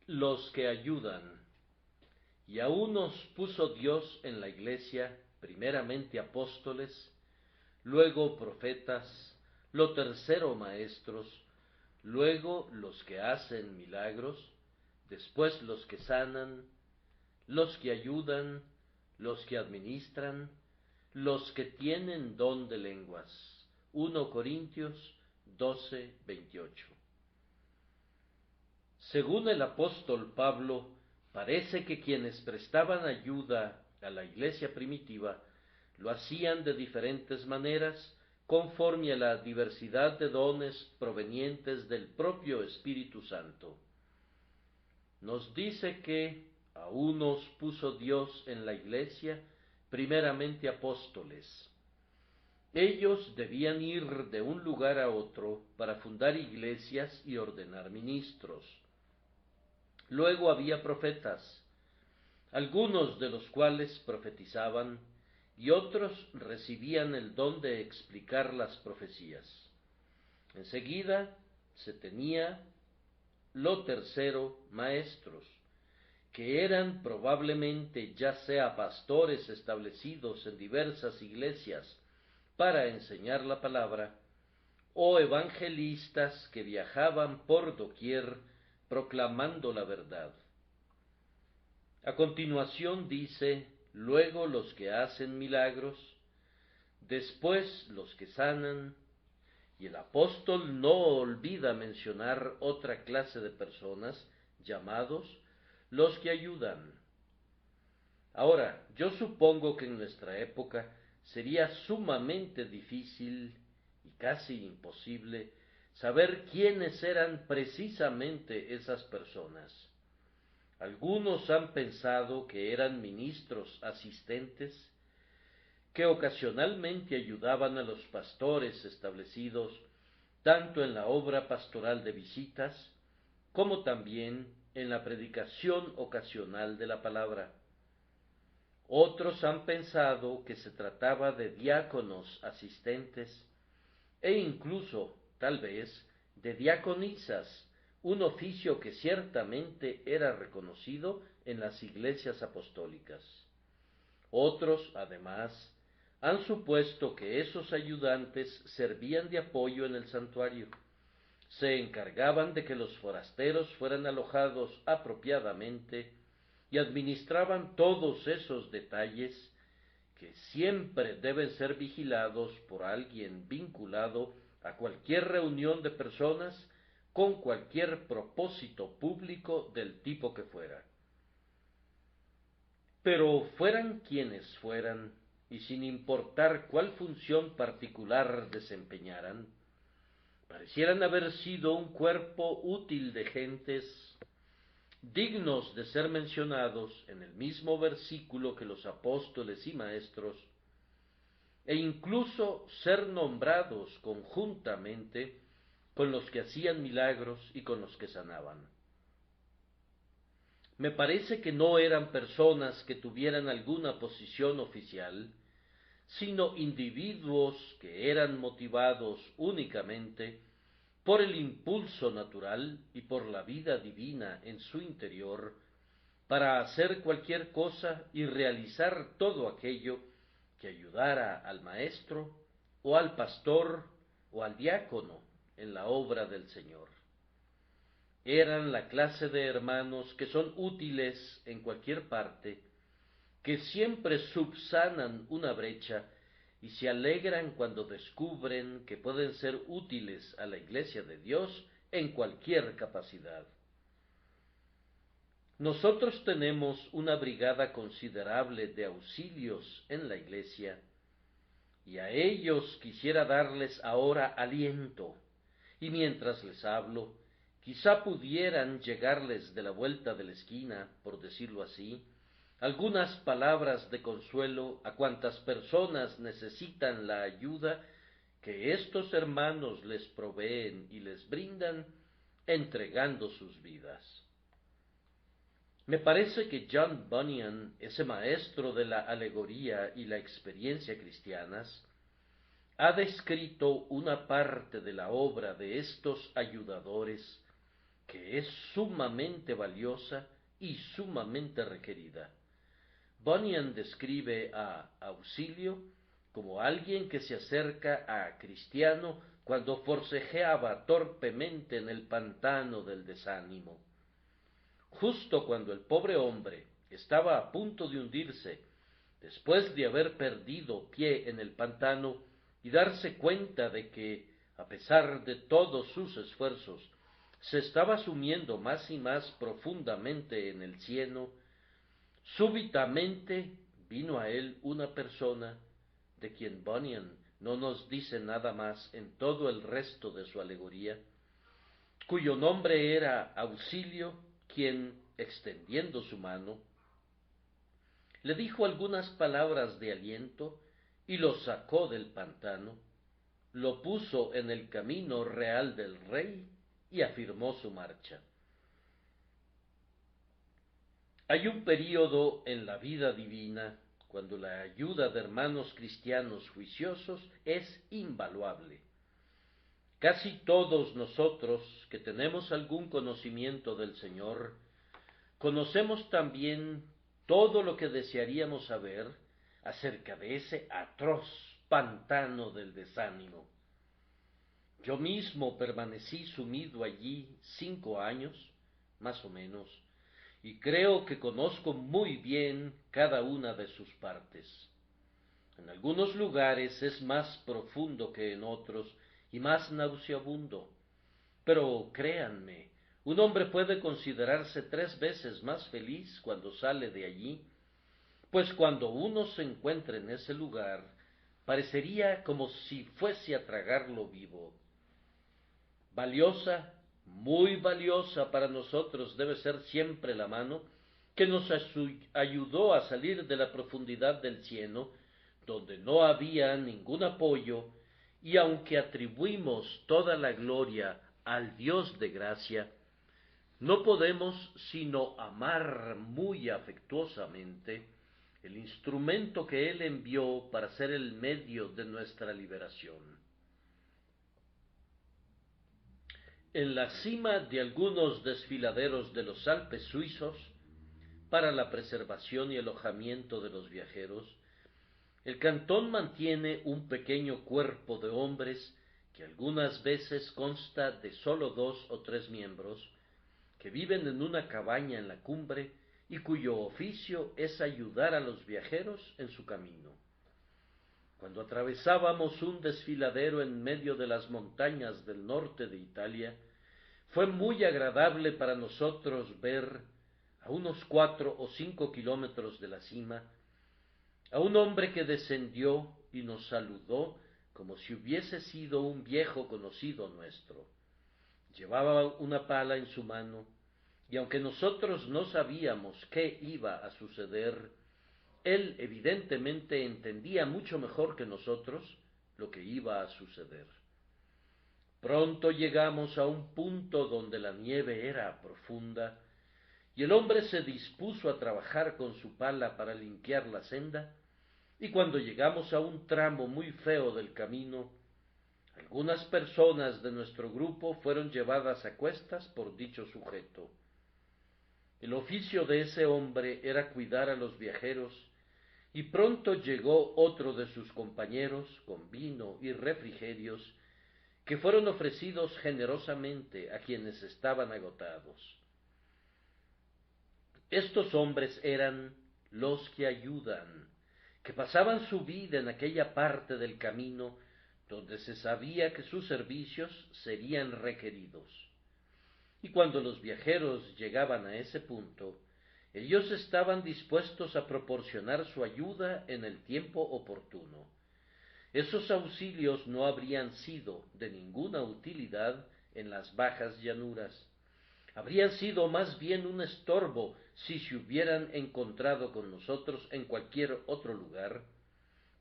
Los que ayudan. Y a unos puso Dios en la iglesia, primeramente apóstoles, luego profetas, lo tercero maestros, luego los que hacen milagros, después los que sanan, los que ayudan, los que administran, los que tienen don de lenguas. 1 Corintios 12:28. Según el apóstol Pablo, parece que quienes prestaban ayuda a la iglesia primitiva lo hacían de diferentes maneras, conforme a la diversidad de dones provenientes del propio Espíritu Santo. Nos dice que a unos puso Dios en la iglesia, primeramente apóstoles. Ellos debían ir de un lugar a otro para fundar iglesias y ordenar ministros. Luego había profetas, algunos de los cuales profetizaban y otros recibían el don de explicar las profecías. Enseguida se tenía lo tercero, maestros, que eran probablemente ya sea pastores establecidos en diversas iglesias para enseñar la palabra, o evangelistas que viajaban por doquier proclamando la verdad. A continuación dice, luego los que hacen milagros, después los que sanan, y el apóstol no olvida mencionar otra clase de personas, llamados los que ayudan. Ahora, yo supongo que en nuestra época sería sumamente difícil y casi imposible saber quiénes eran precisamente esas personas. Algunos han pensado que eran ministros asistentes que ocasionalmente ayudaban a los pastores establecidos tanto en la obra pastoral de visitas como también en la predicación ocasional de la palabra. Otros han pensado que se trataba de diáconos asistentes e incluso, tal vez, de diaconisas, un oficio que ciertamente era reconocido en las iglesias apostólicas. Otros, además, han supuesto que esos ayudantes servían de apoyo en el santuario, se encargaban de que los forasteros fueran alojados apropiadamente y administraban todos esos detalles que siempre deben ser vigilados por alguien vinculado a cualquier reunión de personas con cualquier propósito público del tipo que fuera. Pero fueran quienes fueran, y sin importar cuál función particular desempeñaran, parecieran haber sido un cuerpo útil de gentes dignos de ser mencionados en el mismo versículo que los apóstoles y maestros, e incluso ser nombrados conjuntamente con los que hacían milagros y con los que sanaban. Me parece que no eran personas que tuvieran alguna posición oficial, sino individuos que eran motivados únicamente por el impulso natural y por la vida divina en su interior, para hacer cualquier cosa y realizar todo aquello que ayudara al maestro, o al pastor, o al diácono en la obra del Señor. Eran la clase de hermanos que son útiles en cualquier parte, que siempre subsanan una brecha y se alegran cuando descubren que pueden ser útiles a la Iglesia de Dios en cualquier capacidad. Nosotros tenemos una brigada considerable de auxilios en la Iglesia, y a ellos quisiera darles ahora aliento, y mientras les hablo, quizá pudieran llegarles de la vuelta de la esquina, por decirlo así, algunas palabras de consuelo a cuantas personas necesitan la ayuda que estos hermanos les proveen y les brindan, entregando sus vidas. Me parece que John Bunyan, ese maestro de la alegoría y la experiencia cristianas, ha descrito una parte de la obra de estos ayudadores que es sumamente valiosa y sumamente requerida. Bunyan describe a Auxilio como alguien que se acerca a Cristiano cuando forcejeaba torpemente en el pantano del desánimo. Justo cuando el pobre hombre estaba a punto de hundirse, después de haber perdido pie en el pantano y darse cuenta de que, a pesar de todos sus esfuerzos, se estaba sumiendo más y más profundamente en el cieno, súbitamente vino a él una persona de quien Bunyan no nos dice nada más en todo el resto de su alegoría, cuyo nombre era Auxilio, quien, extendiendo su mano, le dijo algunas palabras de aliento y lo sacó del pantano, lo puso en el camino real del rey y afirmó su marcha. Hay un período en la vida divina cuando la ayuda de hermanos cristianos juiciosos es invaluable. Casi todos nosotros que tenemos algún conocimiento del Señor, conocemos también todo lo que desearíamos saber acerca de ese atroz pantano del desánimo. Yo mismo permanecí sumido allí 5 años, más o menos, y creo que conozco muy bien cada una de sus partes. En algunos lugares es más profundo que en otros y más nauseabundo, pero créanme, un hombre puede considerarse 3 veces más feliz cuando sale de allí, pues cuando uno se encuentra en ese lugar, parecería como si fuese a tragarlo vivo. Valiosa, muy valiosa para nosotros debe ser siempre la mano que nos ayudó a salir de la profundidad del cieno, donde no había ningún apoyo, y aunque atribuimos toda la gloria al Dios de gracia, no podemos sino amar muy afectuosamente el instrumento que Él envió para ser el medio de nuestra liberación. En la cima de algunos desfiladeros de los Alpes suizos, para la preservación y alojamiento de los viajeros, el cantón mantiene un pequeño cuerpo de hombres que algunas veces consta de sólo 2 o 3 miembros, que viven en una cabaña en la cumbre y cuyo oficio es ayudar a los viajeros en su camino. Cuando atravesábamos un desfiladero en medio de las montañas del norte de Italia, fue muy agradable para nosotros ver, a unos 4 o 5 kilómetros de la cima, a un hombre que descendió y nos saludó como si hubiese sido un viejo conocido nuestro. Llevaba una pala en su mano, y aunque nosotros no sabíamos qué iba a suceder, él evidentemente entendía mucho mejor que nosotros lo que iba a suceder. Pronto llegamos a un punto donde la nieve era profunda, y el hombre se dispuso a trabajar con su pala para limpiar la senda, y cuando llegamos a un tramo muy feo del camino, algunas personas de nuestro grupo fueron llevadas a cuestas por dicho sujeto. El oficio de ese hombre era cuidar a los viajeros, y pronto llegó otro de sus compañeros con vino y refrigerios, que fueron ofrecidos generosamente a quienes estaban agotados. Estos hombres eran los que ayudan, que pasaban su vida en aquella parte del camino donde se sabía que sus servicios serían requeridos. Y cuando los viajeros llegaban a ese punto, ellos estaban dispuestos a proporcionar su ayuda en el tiempo oportuno. Esos auxilios no habrían sido de ninguna utilidad en las bajas llanuras. Habrían sido más bien un estorbo si se hubieran encontrado con nosotros en cualquier otro lugar,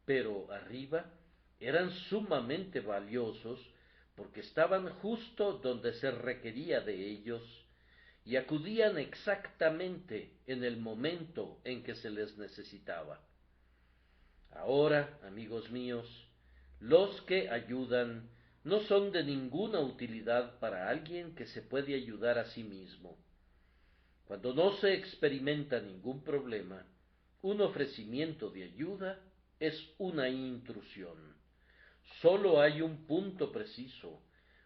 pero arriba eran sumamente valiosos porque estaban justo donde se requería de ellos y acudían exactamente en el momento en que se les necesitaba. Ahora, amigos míos, los que ayudan no son de ninguna utilidad para alguien que se puede ayudar a sí mismo. Cuando no se experimenta ningún problema, un ofrecimiento de ayuda es una intrusión. Sólo hay un punto preciso,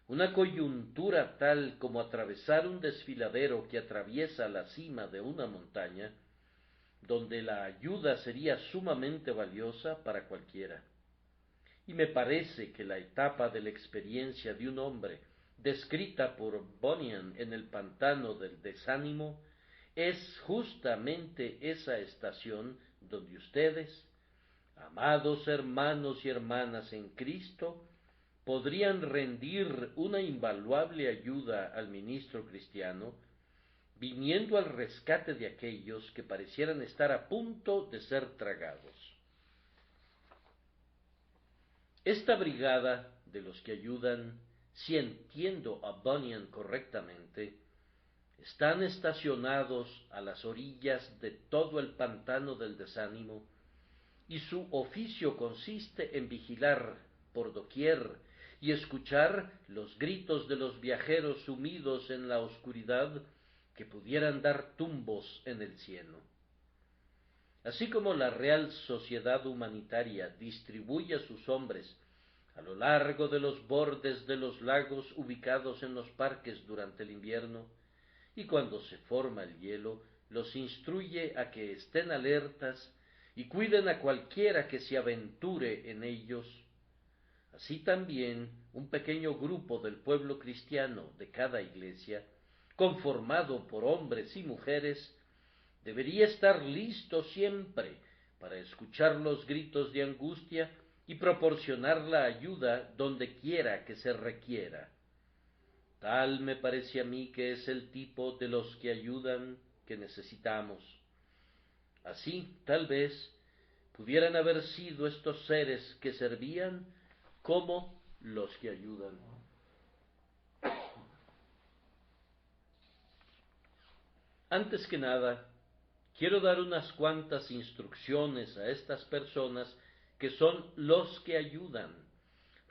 una coyuntura tal como atravesar un desfiladero que atraviesa la cima de una montaña, donde la ayuda sería sumamente valiosa para cualquiera. Y me parece que la etapa de la experiencia de un hombre, descrita por Bunyan en el pantano del desánimo, es justamente esa estación donde ustedes, amados hermanos y hermanas en Cristo, podrían rendir una invaluable ayuda al ministro cristiano, viniendo al rescate de aquellos que parecieran estar a punto de ser tragados. Esta brigada de los que ayudan, si entiendo a Bunyan correctamente, están estacionados a las orillas de todo el pantano del desánimo, y su oficio consiste en vigilar por doquier y escuchar los gritos de los viajeros sumidos en la oscuridad que pudieran dar tumbos en el cielo. Así como la Real Sociedad Humanitaria distribuye a sus hombres a lo largo de los bordes de los lagos ubicados en los parques durante el invierno, y cuando se forma el hielo, los instruye a que estén alertas y cuiden a cualquiera que se aventure en ellos. Así también un pequeño grupo del pueblo cristiano de cada iglesia, conformado por hombres y mujeres, debería estar listo siempre para escuchar los gritos de angustia y proporcionar la ayuda donde quiera que se requiera. Tal me parece a mí que es el tipo de los que ayudan que necesitamos. Así, tal vez, pudieran haber sido estos seres que servían como los que ayudan. Antes que nada, quiero dar unas cuantas instrucciones a estas personas que son los que ayudan,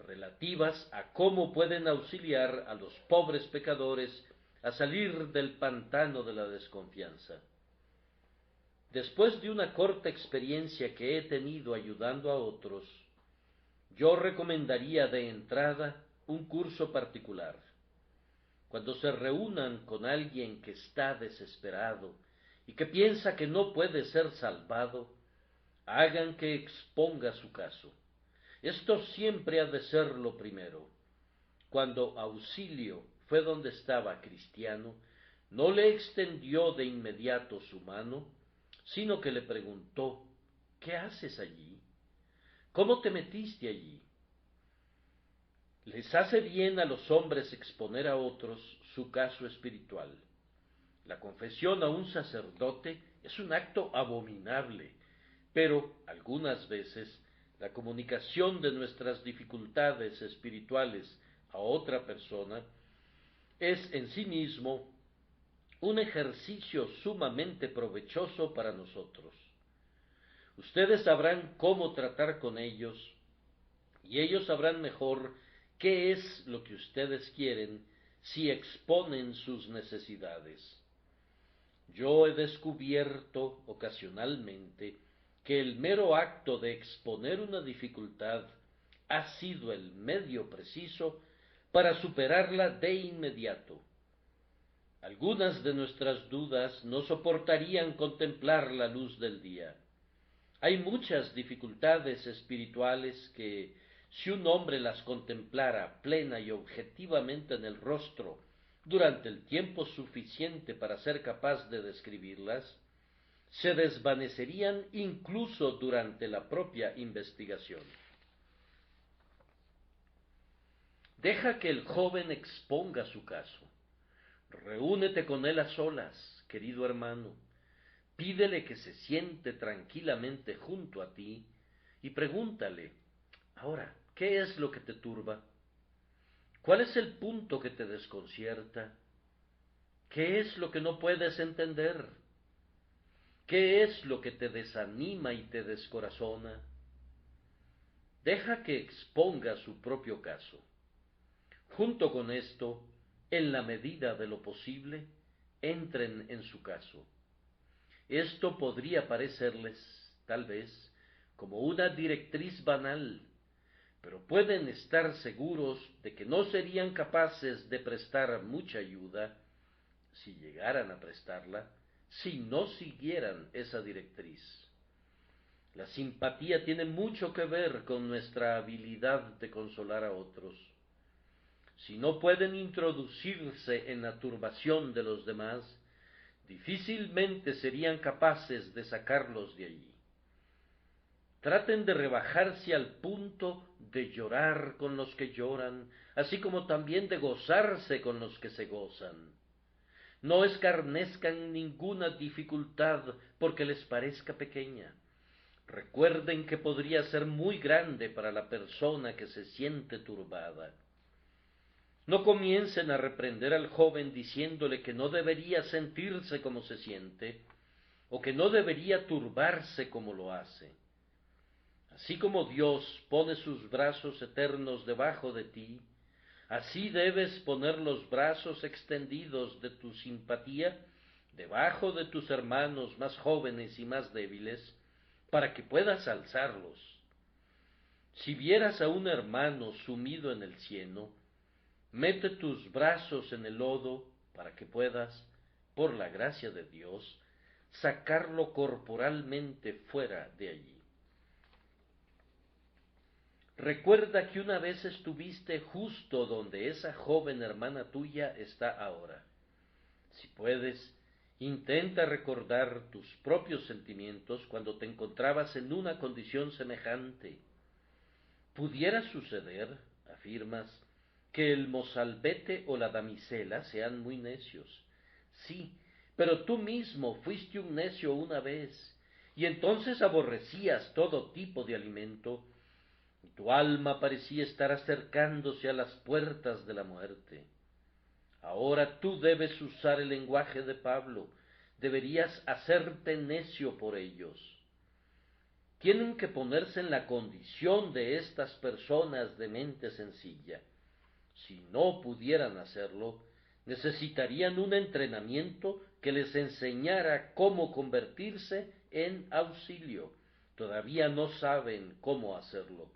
relativas a cómo pueden auxiliar a los pobres pecadores a salir del pantano de la desconfianza. Después de una corta experiencia que he tenido ayudando a otros, yo recomendaría de entrada un curso particular. Cuando se reúnan con alguien que está desesperado y que piensa que no puede ser salvado, hagan que exponga su caso. Esto siempre ha de ser lo primero. Cuando Auxilio fue donde estaba Cristiano, no le extendió de inmediato su mano, sino que le preguntó: ¿qué haces allí? ¿Cómo te metiste allí? Les hace bien a los hombres exponer a otros su caso espiritual. La confesión a un sacerdote es un acto abominable, pero algunas veces la comunicación de nuestras dificultades espirituales a otra persona es en sí mismo un ejercicio sumamente provechoso para nosotros. Ustedes sabrán cómo tratar con ellos, y ellos sabrán mejor qué es lo que ustedes quieren si exponen sus necesidades. Yo he descubierto ocasionalmente que el mero acto de exponer una dificultad ha sido el medio preciso para superarla de inmediato. Algunas de nuestras dudas no soportarían contemplar la luz del día. Hay muchas dificultades espirituales que, si un hombre las contemplara plena y objetivamente en el rostro durante el tiempo suficiente para ser capaz de describirlas, se desvanecerían incluso durante la propia investigación. Deja que el joven exponga su caso. Reúnete con él a solas, querido hermano. Pídele que se siente tranquilamente junto a ti y pregúntale: ahora, ¿qué es lo que te turba? ¿Cuál es el punto que te desconcierta? ¿Qué es lo que no puedes entender? ¿Qué es lo que te desanima y te descorazona? Deja que exponga su propio caso. Junto con esto, en la medida de lo posible, entren en su caso. Esto podría parecerles, tal vez, como una directriz banal, pero pueden estar seguros de que no serían capaces de prestar mucha ayuda, si llegaran a prestarla, si no siguieran esa directriz. La simpatía tiene mucho que ver con nuestra habilidad de consolar a otros. Si no pueden introducirse en la turbación de los demás, difícilmente serían capaces de sacarlos de allí. Traten de rebajarse al punto de llorar con los que lloran, así como también de gozarse con los que se gozan. No escarnezcan ninguna dificultad porque les parezca pequeña. Recuerden que podría ser muy grande para la persona que se siente turbada. No comiencen a reprender al joven diciéndole que no debería sentirse como se siente, o que no debería turbarse como lo hace. Así como Dios pone sus brazos eternos debajo de ti, así debes poner los brazos extendidos de tu simpatía debajo de tus hermanos más jóvenes y más débiles, para que puedas alzarlos. Si vieras a un hermano sumido en el cieno, mete tus brazos en el lodo para que puedas, por la gracia de Dios, sacarlo corporalmente fuera de allí. Recuerda que una vez estuviste justo donde esa joven hermana tuya está ahora. Si puedes, intenta recordar tus propios sentimientos cuando te encontrabas en una condición semejante. Pudiera suceder, afirmas, que el mozalbete o la damisela sean muy necios. Sí, pero tú mismo fuiste un necio una vez, y entonces aborrecías todo tipo de alimento. Tu alma parecía estar acercándose a las puertas de la muerte. Ahora tú debes usar el lenguaje de Pablo, deberías hacerte necio por ellos. Tienen que ponerse en la condición de estas personas de mente sencilla. Si no pudieran hacerlo, necesitarían un entrenamiento que les enseñara cómo convertirse en auxilio. Todavía no saben cómo hacerlo.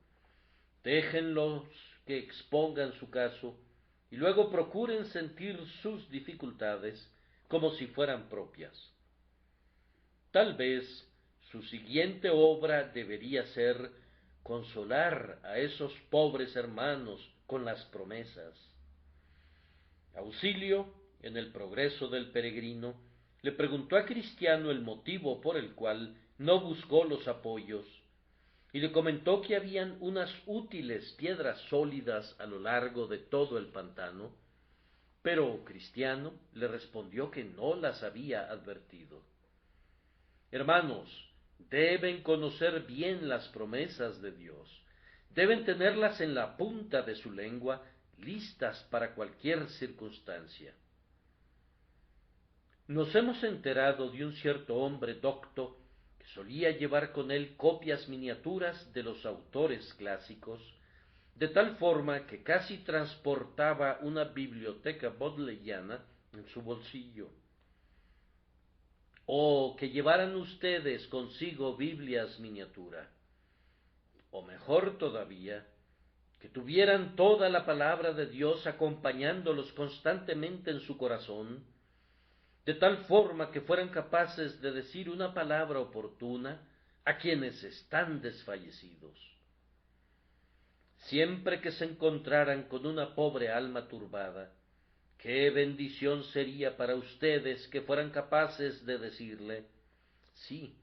Déjenlos que expongan su caso y luego procuren sentir sus dificultades como si fueran propias. Tal vez su siguiente obra debería ser consolar a esos pobres hermanos con las promesas. Auxilio, en el progreso del peregrino, le preguntó a Cristiano el motivo por el cual no buscó los apoyos, y le comentó que habían unas útiles piedras sólidas a lo largo de todo el pantano, pero Cristiano le respondió que no las había advertido. Hermanos, deben conocer bien las promesas de Dios, deben tenerlas en la punta de su lengua, listas para cualquier circunstancia. Nos hemos enterado de un cierto hombre docto que solía llevar con él copias miniaturas de los autores clásicos, de tal forma que casi transportaba una biblioteca bodleiana en su bolsillo. O que llevaran ustedes consigo Biblias miniatura, o mejor todavía, que tuvieran toda la palabra de Dios acompañándolos constantemente en su corazón, de tal forma que fueran capaces de decir una palabra oportuna a quienes están desfallecidos. Siempre que se encontraran con una pobre alma turbada, qué bendición sería para ustedes que fueran capaces de decirle: sí,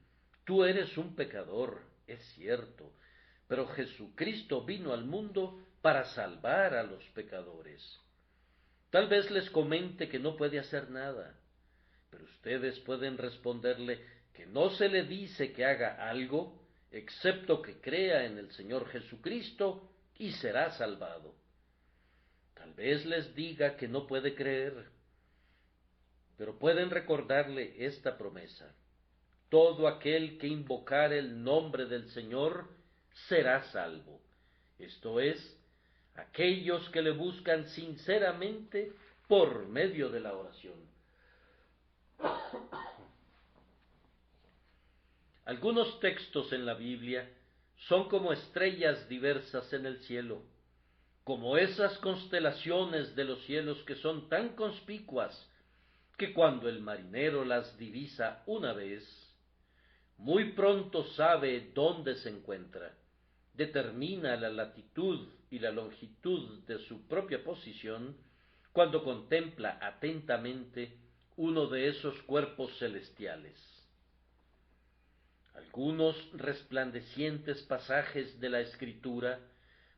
tú eres un pecador, es cierto, pero Jesucristo vino al mundo para salvar a los pecadores. Tal vez les comente que no puede hacer nada, pero ustedes pueden responderle que no se le dice que haga algo, excepto que crea en el Señor Jesucristo y será salvado. Tal vez les diga que no puede creer, pero pueden recordarle esta promesa: todo aquel que invocare el nombre del Señor será salvo. Esto es, aquellos que le buscan sinceramente por medio de la oración. Algunos textos en la Biblia son como estrellas diversas en el cielo, como esas constelaciones de los cielos que son tan conspicuas que cuando el marinero las divisa una vez, muy pronto sabe dónde se encuentra, determina la latitud y la longitud de su propia posición cuando contempla atentamente uno de esos cuerpos celestiales. Algunos resplandecientes pasajes de la Escritura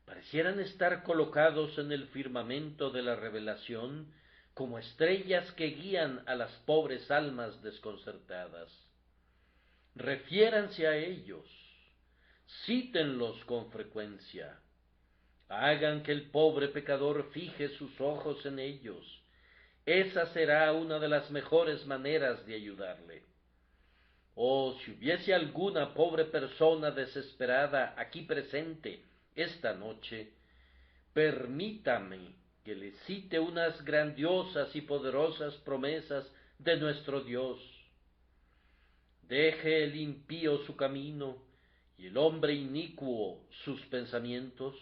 parecieran estar colocados en el firmamento de la revelación como estrellas que guían a las pobres almas desconcertadas. Refiéranse a ellos, cítenlos con frecuencia, hagan que el pobre pecador fije sus ojos en ellos. Esa será una de las mejores maneras de ayudarle. Oh, si hubiese alguna pobre persona desesperada aquí presente esta noche, permítame que le cite unas grandiosas y poderosas promesas de nuestro Dios. Deje el impío su camino y el hombre inicuo sus pensamientos,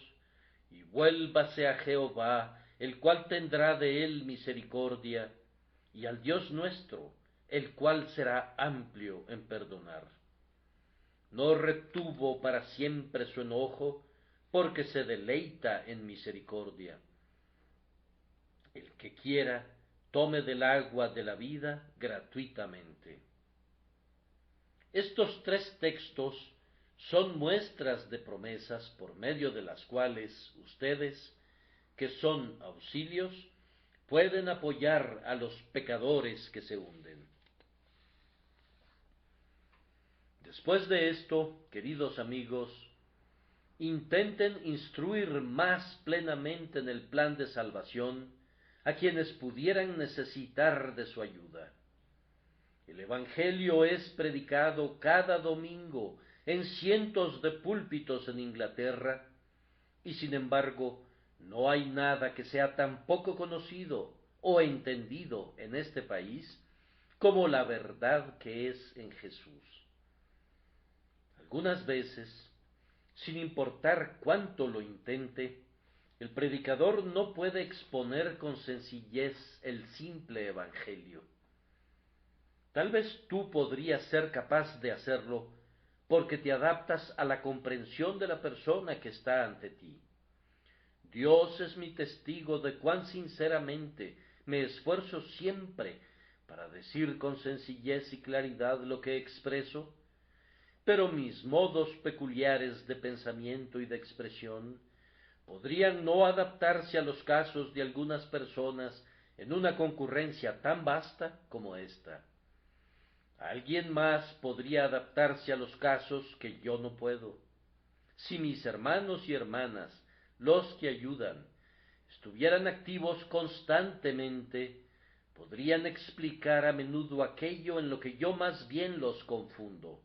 y vuélvase a Jehová, el cual tendrá de él misericordia, y al Dios nuestro, el cual será amplio en perdonar. No retuvo para siempre su enojo, porque se deleita en misericordia. El que quiera, tome del agua de la vida gratuitamente. Estos tres textos son muestras de promesas por medio de las cuales ustedes, que son auxilios, pueden apoyar a los pecadores que se hunden. Después de esto, queridos amigos, intenten instruir más plenamente en el plan de salvación a quienes pudieran necesitar de su ayuda. El Evangelio es predicado cada domingo en cientos de púlpitos en Inglaterra, y sin embargo no hay nada que sea tan poco conocido o entendido en este país como la verdad que es en Jesús. Algunas veces, sin importar cuánto lo intente, el predicador no puede exponer con sencillez el simple Evangelio. Tal vez tú podrías ser capaz de hacerlo porque te adaptas a la comprensión de la persona que está ante ti. Dios es mi testigo de cuán sinceramente me esfuerzo siempre para decir con sencillez y claridad lo que expreso, pero mis modos peculiares de pensamiento y de expresión podrían no adaptarse a los casos de algunas personas en una concurrencia tan vasta como esta. Alguien más podría adaptarse a los casos que yo no puedo. Si mis hermanos y hermanas, los que ayudan, estuvieran activos constantemente, podrían explicar a menudo aquello en lo que yo más bien los confundo.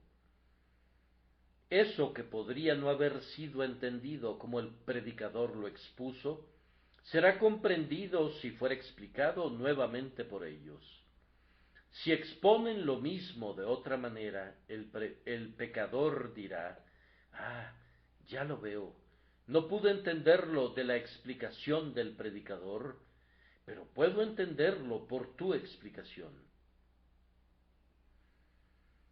Eso que podría no haber sido entendido como el predicador lo expuso, será comprendido si fuera explicado nuevamente por ellos. Si exponen lo mismo de otra manera, el pecador dirá: «Ah, ya lo veo, no pude entenderlo de la explicación del predicador, pero puedo entenderlo por tu explicación».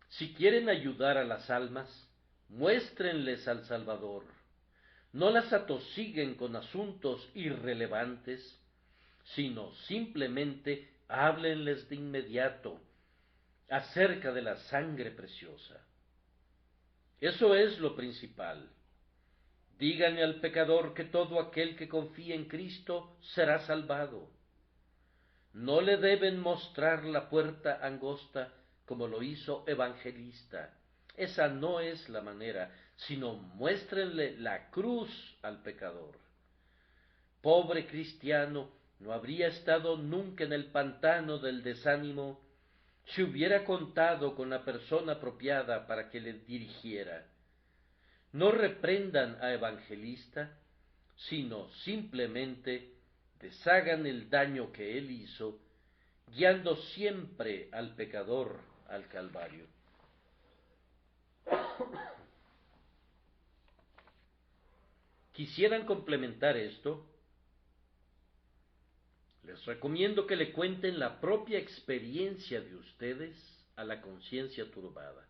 Si quieren ayudar a las almas, muéstrenles al Salvador. No las atosiguen con asuntos irrelevantes, sino simplemente háblenles de inmediato acerca de la sangre preciosa. Eso es lo principal. Díganle al pecador que todo aquel que confía en Cristo será salvado. No le deben mostrar la puerta angosta como lo hizo Evangelista. Esa no es la manera, sino muéstrenle la cruz al pecador. Pobre cristiano, no habría estado nunca en el pantano del desánimo si hubiera contado con la persona apropiada para que le dirigiera. No reprendan a Evangelista, sino simplemente deshagan el daño que él hizo, guiando siempre al pecador al Calvario. ¿Quisieran complementar esto? Les recomiendo que le cuenten la propia experiencia de ustedes a la conciencia turbada.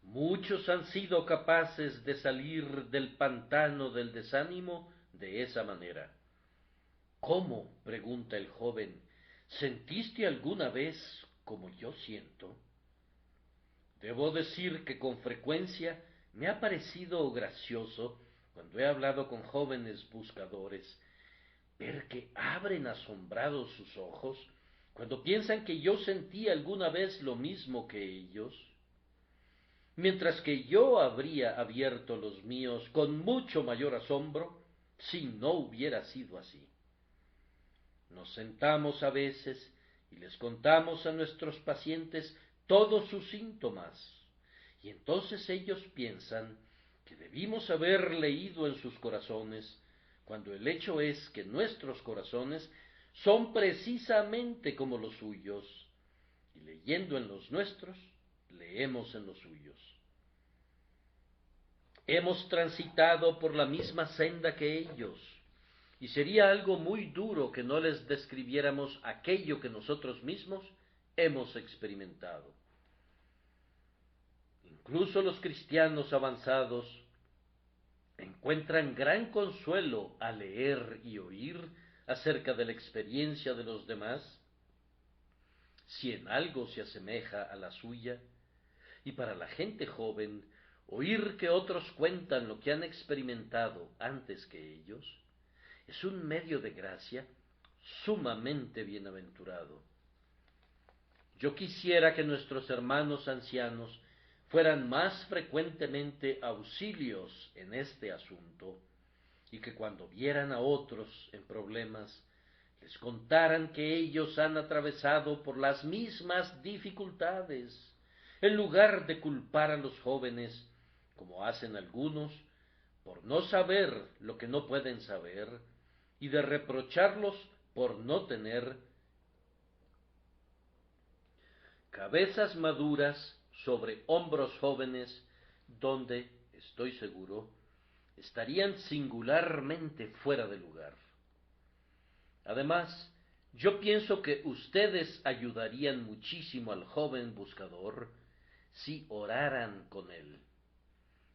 Muchos han sido capaces de salir del pantano del desánimo de esa manera. ¿Cómo?, pregunta el joven. ¿Sentiste alguna vez como yo siento? Debo decir que con frecuencia me ha parecido gracioso, cuando he hablado con jóvenes buscadores, ver que abren asombrados sus ojos cuando piensan que yo sentí alguna vez lo mismo que ellos, mientras que yo habría abierto los míos con mucho mayor asombro si no hubiera sido así. Nos sentamos a veces y les contamos a nuestros pacientes todos sus síntomas, y entonces ellos piensan que debimos haber leído en sus corazones, cuando el hecho es que nuestros corazones son precisamente como los suyos, y leyendo en los nuestros, leemos en los suyos. Hemos transitado por la misma senda que ellos, y sería algo muy duro que no les describiéramos aquello que nosotros mismos hemos experimentado. Incluso los cristianos avanzados encuentran gran consuelo al leer y oír acerca de la experiencia de los demás, si en algo se asemeja a la suya, y para la gente joven, oír que otros cuentan lo que han experimentado antes que ellos, es un medio de gracia sumamente bienaventurado. Yo quisiera que nuestros hermanos ancianos fueran más frecuentemente auxilios en este asunto, y que cuando vieran a otros en problemas, les contaran que ellos han atravesado por las mismas dificultades, en lugar de culpar a los jóvenes, como hacen algunos, por no saber lo que no pueden saber, y de reprocharlos por no tener cabezas maduras sobre hombros jóvenes, donde, estoy seguro, estarían singularmente fuera de lugar. Además, yo pienso que ustedes ayudarían muchísimo al joven buscador si oraran con él.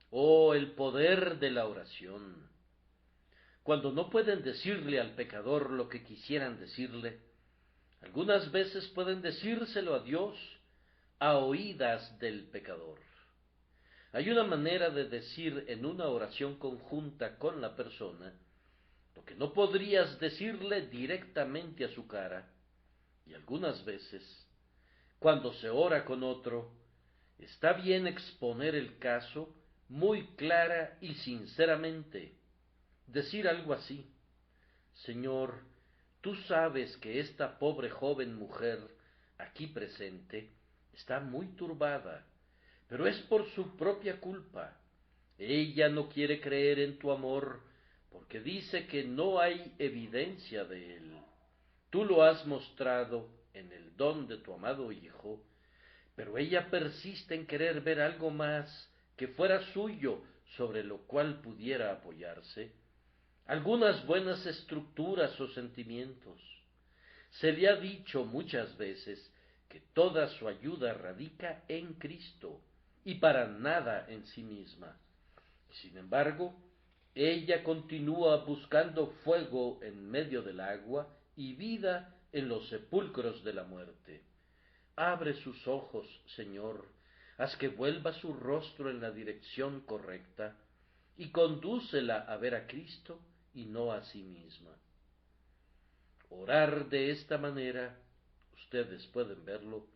Oh, el poder de la oración. Cuando no pueden decirle al pecador lo que quisieran decirle, algunas veces pueden decírselo a Dios a oídas del pecador. Hay una manera de decir en una oración conjunta con la persona lo que no podrías decirle directamente a su cara, y algunas veces, cuando se ora con otro, está bien exponer el caso muy clara y sinceramente, decir algo así: Señor, tú sabes que esta pobre joven mujer aquí presente está muy turbada, pero es por su propia culpa. Ella no quiere creer en tu amor porque dice que no hay evidencia de él. Tú lo has mostrado en el don de tu amado Hijo, pero ella persiste en querer ver algo más que fuera suyo sobre lo cual pudiera apoyarse, algunas buenas estructuras o sentimientos. Se le ha dicho muchas veces que toda su ayuda radica en Cristo y para nada en sí misma. Sin embargo, ella continúa buscando fuego en medio del agua y vida en los sepulcros de la muerte. Abre sus ojos, Señor, haz que vuelva su rostro en la dirección correcta, y condúcela a ver a Cristo y no a sí misma. Orar de esta manera, ustedes pueden verlo,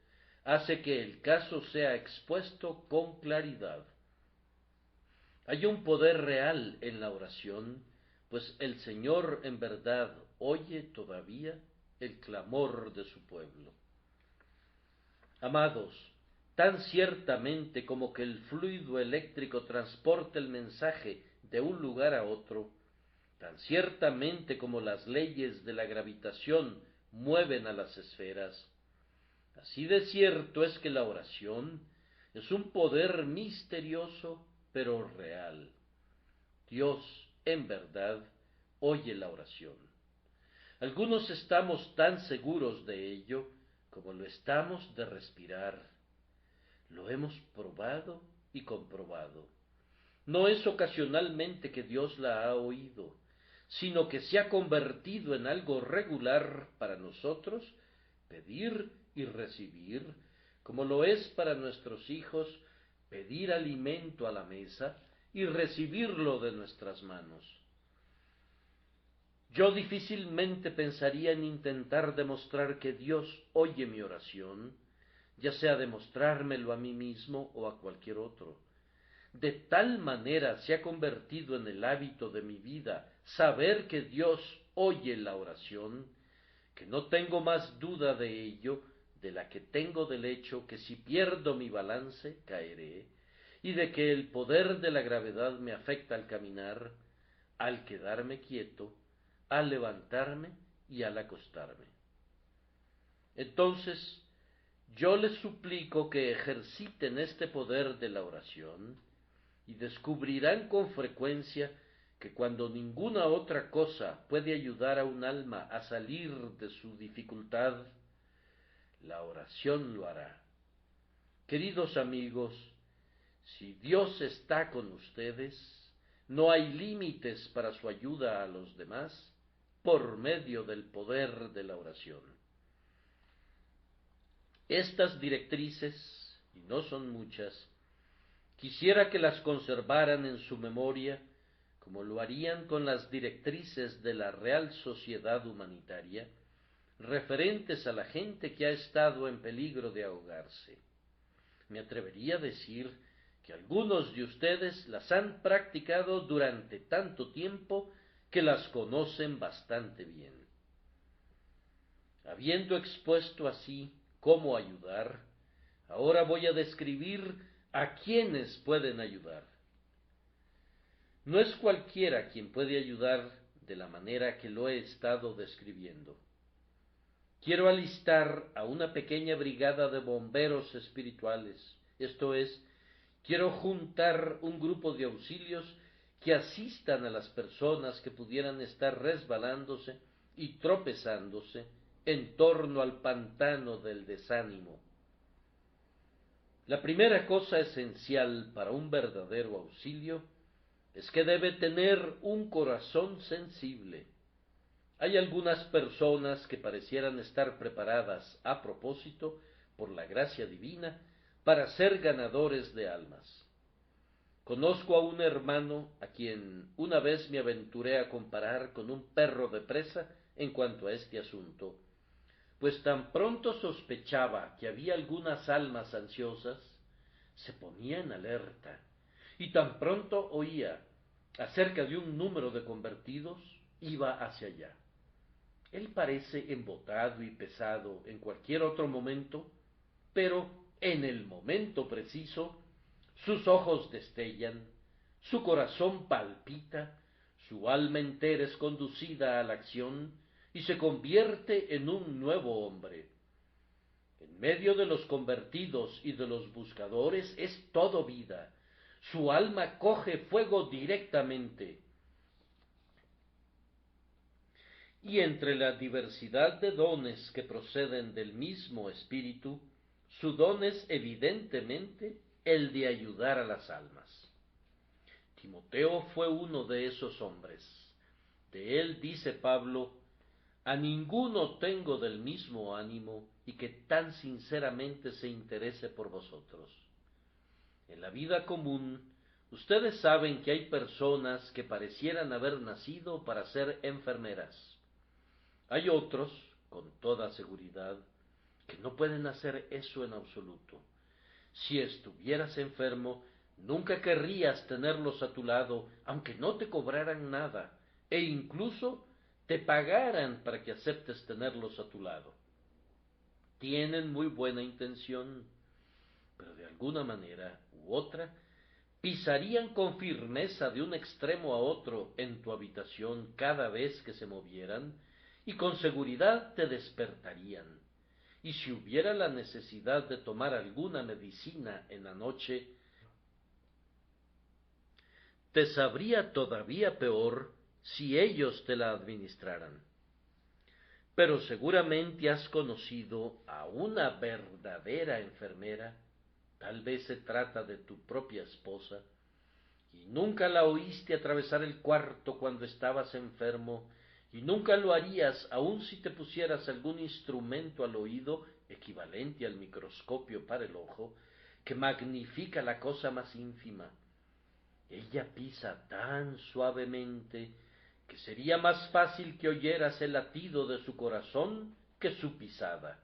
hace que el caso sea expuesto con claridad. Hay un poder real en la oración, pues el Señor en verdad oye todavía el clamor de su pueblo. Amados, tan ciertamente como que el fluido eléctrico transporta el mensaje de un lugar a otro, tan ciertamente como las leyes de la gravitación mueven a las esferas. Así de cierto es que la oración es un poder misterioso pero real. Dios, en verdad, oye la oración. Algunos estamos tan seguros de ello como lo estamos de respirar. Lo hemos probado y comprobado. No es ocasionalmente que Dios la ha oído, sino que se ha convertido en algo regular para nosotros pedir y recibir, como lo es para nuestros hijos pedir alimento a la mesa y recibirlo de nuestras manos. Yo difícilmente pensaría en intentar demostrar que Dios oye mi oración, ya sea demostrármelo a mí mismo o a cualquier otro. De tal manera se ha convertido en el hábito de mi vida saber que Dios oye la oración, que no tengo más duda de ello de la que tengo del hecho que si pierdo mi balance caeré, y de que el poder de la gravedad me afecta al caminar, al quedarme quieto, al levantarme y al acostarme. Entonces, yo les suplico que ejerciten este poder de la oración, y descubrirán con frecuencia que cuando ninguna otra cosa puede ayudar a un alma a salir de su dificultad, la oración lo hará. Queridos amigos, si Dios está con ustedes, no hay límites para su ayuda a los demás por medio del poder de la oración. Estas directrices, y no son muchas, quisiera que las conservaran en su memoria, como lo harían con las directrices de la Real Sociedad Humanitaria, referentes a la gente que ha estado en peligro de ahogarse. Me atrevería a decir que algunos de ustedes las han practicado durante tanto tiempo que las conocen bastante bien. Habiendo expuesto así cómo ayudar, ahora voy a describir a quienes pueden ayudar. No es cualquiera quien puede ayudar de la manera que lo he estado describiendo. Quiero alistar a una pequeña brigada de bomberos espirituales, esto es, quiero juntar un grupo de auxilios que asistan a las personas que pudieran estar resbalándose y tropezándose en torno al pantano del desánimo. La primera cosa esencial para un verdadero auxilio es que debe tener un corazón sensible. Hay algunas personas que parecieran estar preparadas a propósito, por la gracia divina, para ser ganadores de almas. Conozco a un hermano a quien una vez me aventuré a comparar con un perro de presa en cuanto a este asunto, pues tan pronto sospechaba que había algunas almas ansiosas, se ponía en alerta, y tan pronto oía acerca de un número de convertidos, iba hacia allá. Él parece embotado y pesado en cualquier otro momento, pero en el momento preciso, sus ojos destellan, su corazón palpita, su alma entera es conducida a la acción y se convierte en un nuevo hombre. En medio de los convertidos y de los buscadores es todo vida. Su alma coge fuego directamente. Y entre la diversidad de dones que proceden del mismo Espíritu, su don es evidentemente el de ayudar a las almas. Timoteo fue uno de esos hombres. De él dice Pablo: a ninguno tengo del mismo ánimo y que tan sinceramente se interese por vosotros. En la vida común, ustedes saben que hay personas que parecieran haber nacido para ser enfermeras. Hay otros, con toda seguridad, que no pueden hacer eso en absoluto. Si estuvieras enfermo, nunca querrías tenerlos a tu lado, aunque no te cobraran nada, e incluso te pagaran para que aceptes tenerlos a tu lado. Tienen muy buena intención, pero de alguna manera u otra pisarían con firmeza de un extremo a otro en tu habitación cada vez que se movieran, y con seguridad te despertarían. Y si hubiera la necesidad de tomar alguna medicina en la noche, te sabría todavía peor si ellos te la administraran. Pero seguramente has conocido a una verdadera enfermera, tal vez se trata de tu propia esposa, y nunca la oíste atravesar el cuarto cuando estabas enfermo, y nunca lo harías aun si te pusieras algún instrumento al oído equivalente al microscopio para el ojo, que magnifica la cosa más ínfima. Ella pisa tan suavemente que sería más fácil que oyeras el latido de su corazón que su pisada.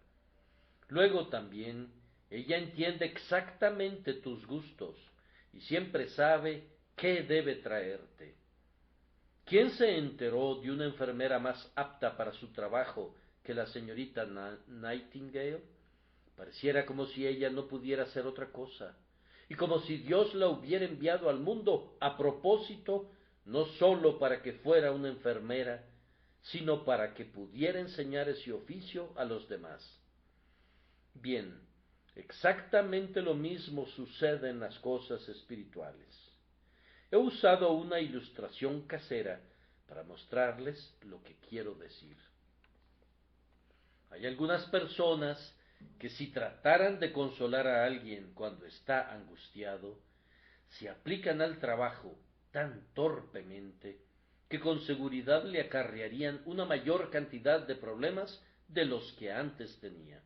Luego también ella entiende exactamente tus gustos y siempre sabe qué debe traerte. ¿Quién se enteró de una enfermera más apta para su trabajo que la señorita Nightingale? Pareciera como si ella no pudiera hacer otra cosa, y como si Dios la hubiera enviado al mundo a propósito, no sólo para que fuera una enfermera, sino para que pudiera enseñar ese oficio a los demás. Bien, exactamente lo mismo sucede en las cosas espirituales. He usado una ilustración casera para mostrarles lo que quiero decir. Hay algunas personas que si trataran de consolar a alguien cuando está angustiado, se aplican al trabajo tan torpemente que con seguridad le acarrearían una mayor cantidad de problemas de los que antes tenía.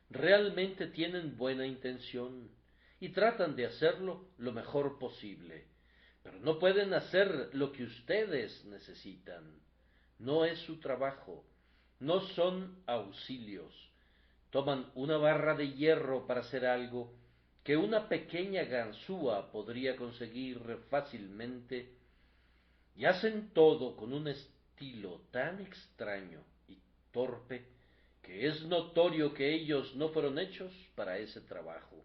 Realmente tienen buena intención y tratan de hacerlo lo mejor posible, pero no pueden hacer lo que ustedes necesitan. No es su trabajo, no son auxilios. Toman una barra de hierro para hacer algo que una pequeña ganzúa podría conseguir fácilmente, y hacen todo con un estilo tan extraño y torpe que es notorio que ellos no fueron hechos para ese trabajo.